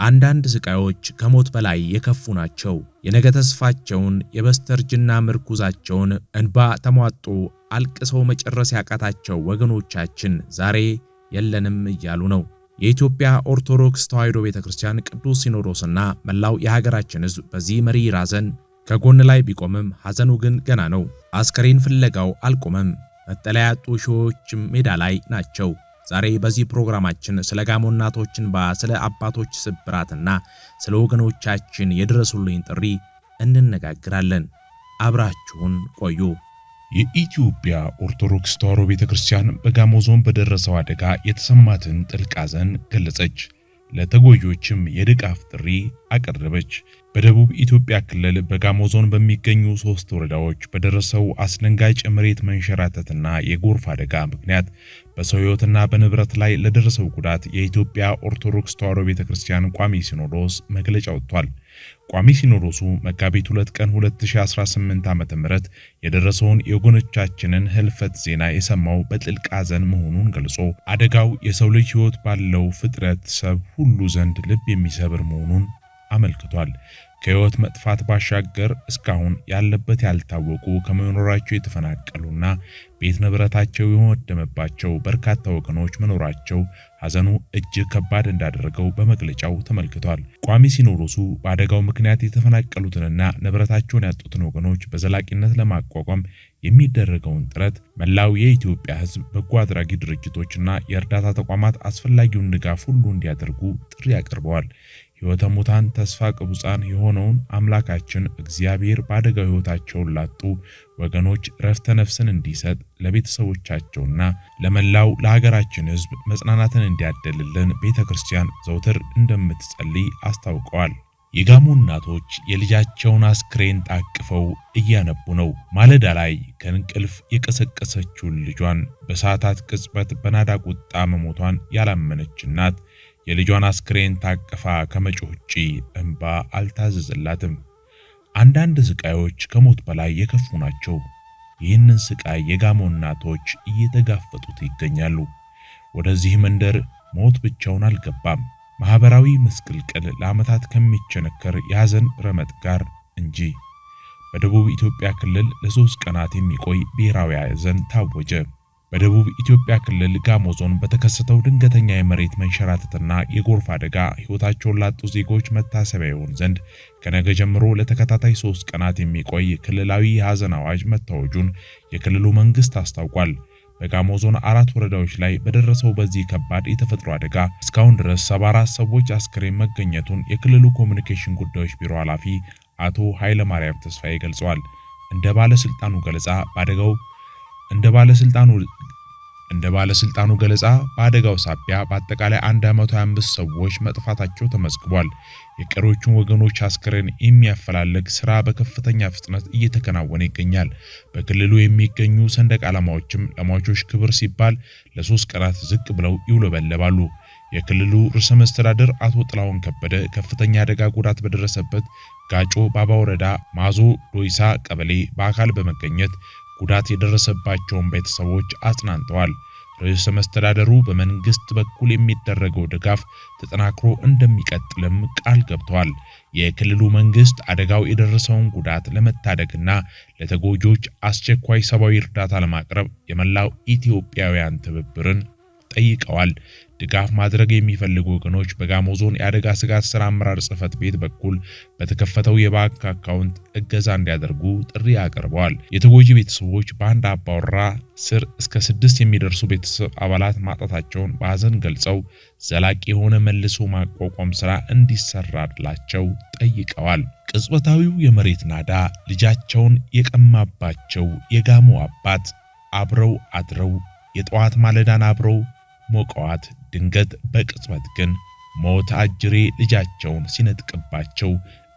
አንዳንድ ስቃዮች ከሞት በላይ የከፉ ናቸው። የነገ ተስፋቸውን የበስተርጅና ምርኩዛቸውን እንባ ተሟጦ አልቅሰው መጨረስ ያቃታቸው ወገኖቻችን ዛሬ የለንም እያሉ ነው። የኢትዮጵያ ኦርቶዶክስ ተዋሕዶ ቤተክርስቲያን ቅዱስ ሲኖዶስና መላው የሀገራችን ሕዝብ በዚህ መሪር ሐዘን ከጎን ላይ ቢቆምም ሐዘኑ ግን ገና ነው። አስከሬን ፍለጋው አልቆመም። መጠለያ ያጡ ሺዎችም ሜዳ ላይ ናቸው። ዛሬ በዚህ ፕሮግራማችን ስለ ጋሞ እናቶች እንባ፣ ስለ አባቶች ስብራትና ስለ ወገኖቻችን የድረሱልኝ ጥሪ እንነጋገራለን። አብራችሁን ቆዩ። የኢትዮጵያ ኦርቶዶክስ ተዋሕዶ ቤተክርስቲያን በጋሞ ዞን በደረሰው አደጋ የተሰማትን ጥልቅ ሐዘን ገለጸች። ለተጎጂዎችም የድጋፍ ጥሪ አቀረበች። በደቡብ ኢትዮጵያ ክልል በጋሞ ዞን በሚገኙ 3 ወረዳዎች በደረሰው አስደንጋጭ መሬት መንሸራተትና የጎርፍ አደጋ ምክንያት በሰው ሕይወትና በንብረት ላይ ለደረሰው ጉዳት የኢትዮጵያ ኦርቶዶክስ ተዋሕዶ ቤተክርስቲያን ቋሚ ሲኖዶስ መግለጫ ወጥቷል። ቋሚ ሲኖዶሱ መጋቢት 2 ቀን 2018 ዓ.ም የደረሰውን የወገኖቻችንን ህልፈት ዜና የሰማው በጥልቅ ሐዘን መሆኑን ገልጾ አደጋው የሰው ልጅ ሕይወት ባለው ፍጥረት ሰብ ሁሉ ዘንድ ልብ የሚሰብር መሆኑን አመልክቷል። ከሕይወት መጥፋት ባሻገር እስካሁን ያለበት ያልታወቁ ከመኖራቸው የተፈናቀሉና ቤት ንብረታቸው የወደመባቸው በርካታ ወገኖች መኖራቸው ሐዘኑ እጅግ ከባድ እንዳደረገው በመግለጫው ተመልክቷል። ቋሚ ሲኖዶሱ በአደጋው ምክንያት የተፈናቀሉትንና ንብረታቸውን ያጡትን ወገኖች በዘላቂነት ለማቋቋም የሚደረገውን ጥረት መላው የኢትዮጵያ ሕዝብ፣ በጎ አድራጊ ድርጅቶችና የእርዳታ ተቋማት አስፈላጊውን ድጋፍ ሁሉ እንዲያደርጉ ጥሪ አቅርበዋል። ሕይወተ ሙታን ተስፋ ቅዱሳን የሆነውን አምላካችን እግዚአብሔር በአደጋው ሕይወታቸውን ላጡ ወገኖች ረፍተ ነፍስን እንዲሰጥ ለቤተሰቦቻቸውና ለመላው ለሀገራችን ሕዝብ መጽናናትን እንዲያደልልን ቤተክርስቲያን ዘውትር እንደምትጸልይ አስታውቀዋል። የጋሞ እናቶች የልጃቸውን አስክሬን ታቅፈው እያነቡ ነው። ማለዳ ላይ ከእንቅልፍ የቀሰቀሰችውን ልጇን በሰዓታት ቅጽበት በናዳ ቁጣ መሞቷን ያላመነች እናት የልጇን አስክሬን ታቅፋ ከመጮህ ውጪ እንባ አልታዘዘላትም። አንዳንድ ስቃዮች ከሞት በላይ የከፉ ናቸው። ይህንን ስቃይ የጋሞ እናቶች እየተጋፈጡት ይገኛሉ። ወደዚህ መንደር ሞት ብቻውን አልገባም፣ ማህበራዊ ምስቅልቅል ለዓመታት ከሚቸነከር የሐዘን ረመጥ ጋር እንጂ። በደቡብ ኢትዮጵያ ክልል ለ3 ቀናት የሚቆይ ብሔራዊ ሐዘን ታወጀ። በደቡብ ኢትዮጵያ ክልል ጋሞ ዞን በተከሰተው ድንገተኛ የመሬት መንሸራተትና የጎርፍ አደጋ ሕይወታቸውን ላጡ ዜጎች መታሰቢያ ይሆን ዘንድ ከነገ ጀምሮ ለተከታታይ 3 ቀናት የሚቆይ ክልላዊ የሐዘን አዋጅ መታወጁን የክልሉ መንግስት አስታውቋል። በጋሞ ዞን 4 ወረዳዎች ላይ በደረሰው በዚህ ከባድ የተፈጥሮ አደጋ እስካሁን ድረስ 74 ሰዎች አስክሬን መገኘቱን የክልሉ ኮሚኒኬሽን ጉዳዮች ቢሮ ኃላፊ አቶ ኃይለ ማርያም ተስፋዬ ገልጸዋል። እንደ ባለስልጣኑ ገለጻ በአደጋው ሳቢያ በአጠቃላይ 125 ሰዎች መጥፋታቸው ተመዝግቧል። የቀሪዎቹን ወገኖች አስክሬን የሚያፈላልግ ስራ በከፍተኛ ፍጥነት እየተከናወነ ይገኛል። በክልሉ የሚገኙ ሰንደቅ ዓላማዎችም ለሟቾች ክብር ሲባል ለ3 ቀናት ዝቅ ብለው ይውለበለባሉ። የክልሉ ርዕሰ መስተዳድር አቶ ጥላሁን ከበደ ከፍተኛ አደጋ ጉዳት በደረሰበት ጋጮ ባባ ወረዳ ማዞ ዶይሳ ቀበሌ በአካል በመገኘት ጉዳት የደረሰባቸውን ቤተሰቦች አጽናንተዋል። ርዕሰ መስተዳደሩ በመንግስት በኩል የሚደረገው ድጋፍ ተጠናክሮ እንደሚቀጥልም ቃል ገብተዋል። የክልሉ መንግስት አደጋው የደረሰውን ጉዳት ለመታደግና ለተጎጂዎች አስቸኳይ ሰብአዊ እርዳታ ለማቅረብ የመላው ኢትዮጵያውያን ትብብርን ጠይቀዋል። ድጋፍ ማድረግ የሚፈልጉ ወገኖች በጋሞ ዞን የአደጋ ስጋት ስራ አመራር ጽሕፈት ቤት በኩል በተከፈተው የባንክ አካውንት እገዛ እንዲያደርጉ ጥሪ አቅርበዋል። የተጎጂ ቤተሰቦች በአንድ አባወራ ስር እስከ 6 የሚደርሱ ቤተሰብ አባላት ማጣታቸውን በሐዘን ገልጸው ዘላቂ የሆነ መልሶ ማቋቋም ስራ እንዲሰራላቸው ጠይቀዋል። ቅጽበታዊው የመሬት ናዳ ልጃቸውን የቀማባቸው የጋሞ አባት አብረው አድረው የጠዋት ማለዳን አብረው ሞቀዋት ድንገት በቅጽበት ግን ሞት አጅሬ ልጃቸውን ሲነጥቅባቸው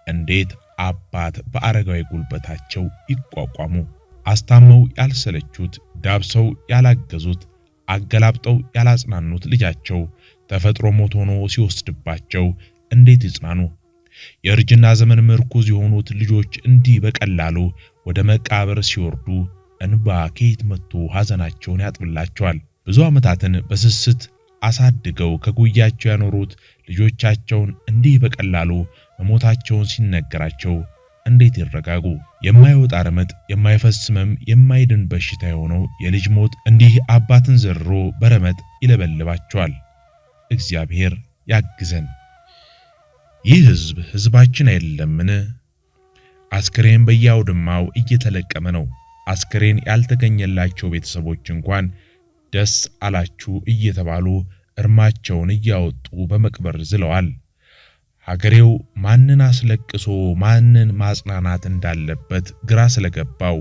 እንዴት አባት በአረጋዊ ጉልበታቸው ይቋቋሙ? አስታመው ያልሰለቹት፣ ዳብሰው ያላገዙት፣ አገላብጠው ያላጽናኑት ልጃቸው ተፈጥሮ ሞት ሆኖ ሲወስድባቸው እንዴት ይጽናኑ? የእርጅና ዘመን ምርኩዝ የሆኑት ልጆች እንዲህ በቀላሉ ወደ መቃብር ሲወርዱ እንባ ከየት መጥቶ ሐዘናቸውን ያጥብላቸዋል? ብዙ ዓመታትን በስስት አሳድገው ከጉያቸው ያኖሩት ልጆቻቸውን እንዲህ በቀላሉ መሞታቸውን ሲነገራቸው እንዴት ይረጋጉ? የማይወጣ ረመጥ፣ የማይፈስ ህመም፣ የማይድን በሽታ የሆነው የልጅ ሞት እንዲህ አባትን ዘርሮ በረመጥ ይለበልባቸዋል። እግዚአብሔር ያግዘን። ይህ ህዝባችን አይደለምን? አስክሬን በየአውድማው እየተለቀመ ነው። አስክሬን ያልተገኘላቸው ቤተሰቦች እንኳን ደስ አላችሁ እየተባሉ እርማቸውን እያወጡ በመቅበር ዝለዋል። ሀገሬው ማንን አስለቅሶ ማንን ማጽናናት እንዳለበት ግራ ስለገባው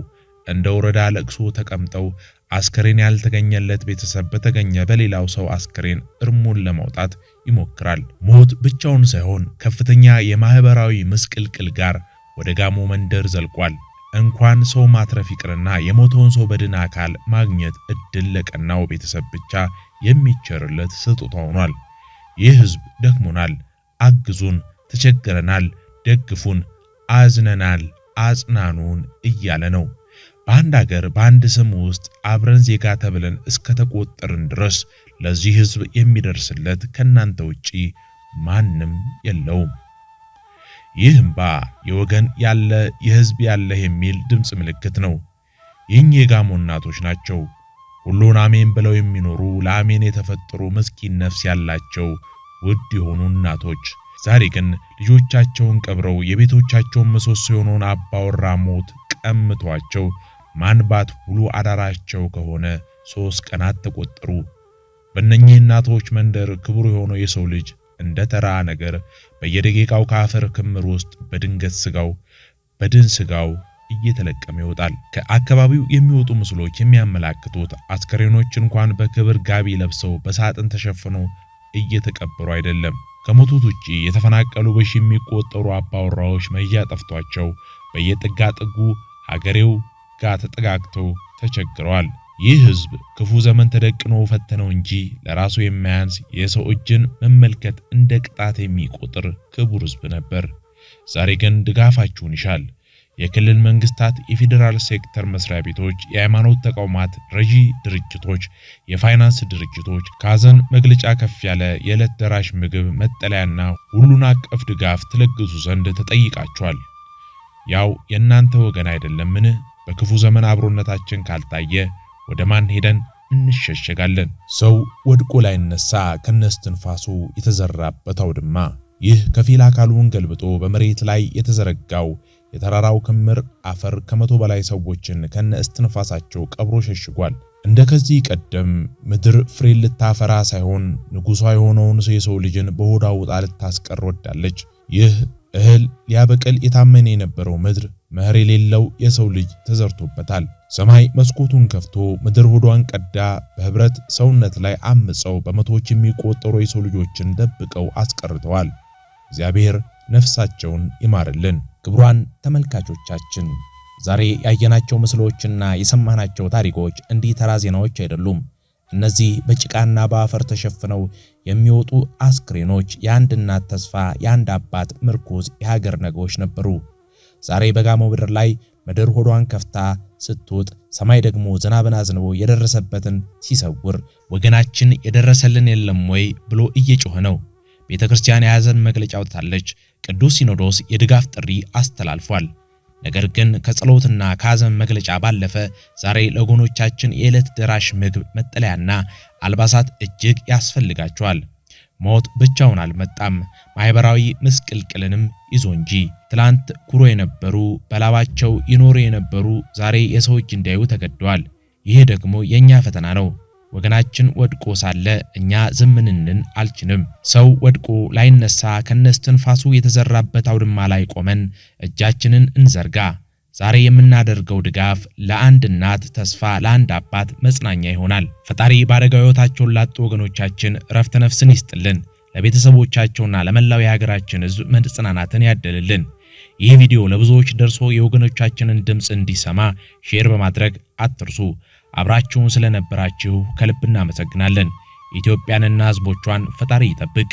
እንደ ወረዳ ለቅሶ ተቀምጠው አስክሬን ያልተገኘለት ቤተሰብ በተገኘ በሌላው ሰው አስክሬን እርሙን ለማውጣት ይሞክራል። ሞት ብቻውን ሳይሆን ከፍተኛ የማህበራዊ ምስቅልቅል ጋር ወደ ጋሞ መንደር ዘልቋል። እንኳን ሰው ማትረፍ ይቅርና የሞተውን ሰው በድን አካል ማግኘት እድል ለቀናው ቤተሰብ ብቻ የሚቸርለት ስጦታ ሆኗል። ይህ ህዝብ ደክሞናል፣ አግዙን፣ ተቸግረናል፣ ደግፉን፣ አዝነናል፣ አጽናኑን እያለ ነው። በአንድ ሀገር በአንድ ስም ውስጥ አብረን ዜጋ ተብለን እስከተቆጠርን ድረስ ለዚህ ህዝብ የሚደርስለት ከናንተ ውጪ ማንም የለውም። ይህ እንባ የወገን ያለ የህዝብ ያለ የሚል ድምጽ ምልክት ነው። ይህኝ የጋሞ እናቶች ናቸው። ሁሉን አሜን ብለው የሚኖሩ ለአሜን የተፈጠሩ ምስኪን ነፍስ ያላቸው ውድ የሆኑ እናቶች ዛሬ ግን ልጆቻቸውን ቀብረው የቤቶቻቸውን ምሰሶ የሆነውን አባወራ ሞት ቀምቷቸው ማንባት ሁሉ አዳራቸው ከሆነ 3 ቀናት ተቆጠሩ። በእነኚህ እናቶች መንደር ክቡር የሆነው የሰው ልጅ እንደ ተራ ነገር በየደቂቃው ከአፈር ክምር ውስጥ በድንገት በድን ስጋው እየተለቀመ ይወጣል። ከአካባቢው የሚወጡ ምስሎች የሚያመላክቱት አስከሬኖች እንኳን በክብር ጋቢ ለብሰው በሳጥን ተሸፍነው እየተቀበሩ አይደለም። ከሞቱት ውጪ የተፈናቀሉ በሺ የሚቆጠሩ አባወራዎች መያ ጠፍቷቸው በየጥጋ ጥጉ ሀገሬው ጋር ተጠጋግተው ተቸግረዋል። ይህ ህዝብ ክፉ ዘመን ተደቅኖ ፈተነው እንጂ ለራሱ የማያንስ የሰው እጅን መመልከት እንደ ቅጣት የሚቆጥር ክቡር ህዝብ ነበር። ዛሬ ግን ድጋፋችሁን ይሻል። የክልል መንግስታት፣ የፌዴራል ሴክተር መስሪያ ቤቶች፣ የሃይማኖት ተቋማት፣ ረጂ ድርጅቶች፣ የፋይናንስ ድርጅቶች ከሐዘን መግለጫ ከፍ ያለ የዕለት ደራሽ ምግብ፣ መጠለያና ሁሉን አቀፍ ድጋፍ ትለግሱ ዘንድ ተጠይቃችኋል። ያው የእናንተ ወገን አይደለምን? በክፉ ዘመን አብሮነታችን ካልታየ ወደ ማን ሄደን እንሸሸጋለን? ሰው ወድቆ ላይነሳ ከነስትንፋሱ የተዘራበት አውድማ። ይህ ከፊል አካሉን ገልብጦ በመሬት ላይ የተዘረጋው የተራራው ክምር አፈር ከ100 በላይ ሰዎችን ከነስትንፋሳቸው ቀብሮ ሸሽጓል። እንደ ከዚህ ቀደም ምድር ፍሬ ልታፈራ ሳይሆን ንጉሷ የሆነውን የሰው ልጅን በሆዷ ውጣ ልታስቀር ወዳለች። ይህ እህል ሊያበቅል የታመነ የነበረው ምድር መኸር የሌለው የሰው ልጅ ተዘርቶበታል። ሰማይ መስኮቱን ከፍቶ ምድር ሆዷን ቀዳ በህብረት ሰውነት ላይ አምፀው በመቶዎች የሚቆጠሩ የሰው ልጆችን ደብቀው አስቀርተዋል። እግዚአብሔር ነፍሳቸውን ይማርልን። ክቡራን ተመልካቾቻችን ዛሬ ያየናቸው ምስሎችና የሰማናቸው ታሪኮች እንዲህ ተራ ዜናዎች አይደሉም። እነዚህ በጭቃና በአፈር ተሸፍነው የሚወጡ አስክሬኖች የአንድ እናት ተስፋ፣ የአንድ አባት ምርኩዝ፣ የሀገር ነገዎች ነበሩ። ዛሬ በጋሞ ምድር ላይ ምድር ሆዷን ከፍታ ስትወጥ ሰማይ ደግሞ ዝናብን አዝንቦ የደረሰበትን ሲሰውር ወገናችን የደረሰልን የለም ወይ ብሎ እየጮኸ ነው። ቤተክርስቲያን የሐዘን መግለጫ አውጥታለች። ቅዱስ ሲኖዶስ የድጋፍ ጥሪ አስተላልፏል። ነገር ግን ከጸሎትና ከሐዘን መግለጫ ባለፈ ዛሬ ለወገኖቻችን የዕለት ደራሽ ምግብ፣ መጠለያና አልባሳት እጅግ ያስፈልጋቸዋል። ሞት ብቻውን አልመጣም፣ ማህበራዊ ምስቅልቅልንም ይዞ እንጂ። ትላንት ኩሮ የነበሩ በላባቸው ይኖሩ የነበሩ ዛሬ የሰው እጅ እንዲያዩ ተገደዋል። ይሄ ደግሞ የኛ ፈተና ነው። ወገናችን ወድቆ ሳለ እኛ ዝም ልንል አልችልም። ሰው ወድቆ ላይነሳ ከነስትንፋሱ የተዘራበት አውድማ ላይ ቆመን እጃችንን እንዘርጋ። ዛሬ የምናደርገው ድጋፍ ለአንድ እናት ተስፋ፣ ለአንድ አባት መጽናኛ ይሆናል። ፈጣሪ በአደጋው ሕይወታቸውን ላጡ ወገኖቻችን ረፍተ ነፍስን ይስጥልን። ለቤተሰቦቻቸውና ለመላው የሀገራችን ሕዝብ መጽናናትን ያደልልን። ይህ ቪዲዮ ለብዙዎች ደርሶ የወገኖቻችንን ድምጽ እንዲሰማ ሼር በማድረግ አትርሱ። አብራችሁን ስለነበራችሁ ከልብ እናመሰግናለን። ኢትዮጵያንና ሕዝቦቿን ፈጣሪ ይጠብቅ።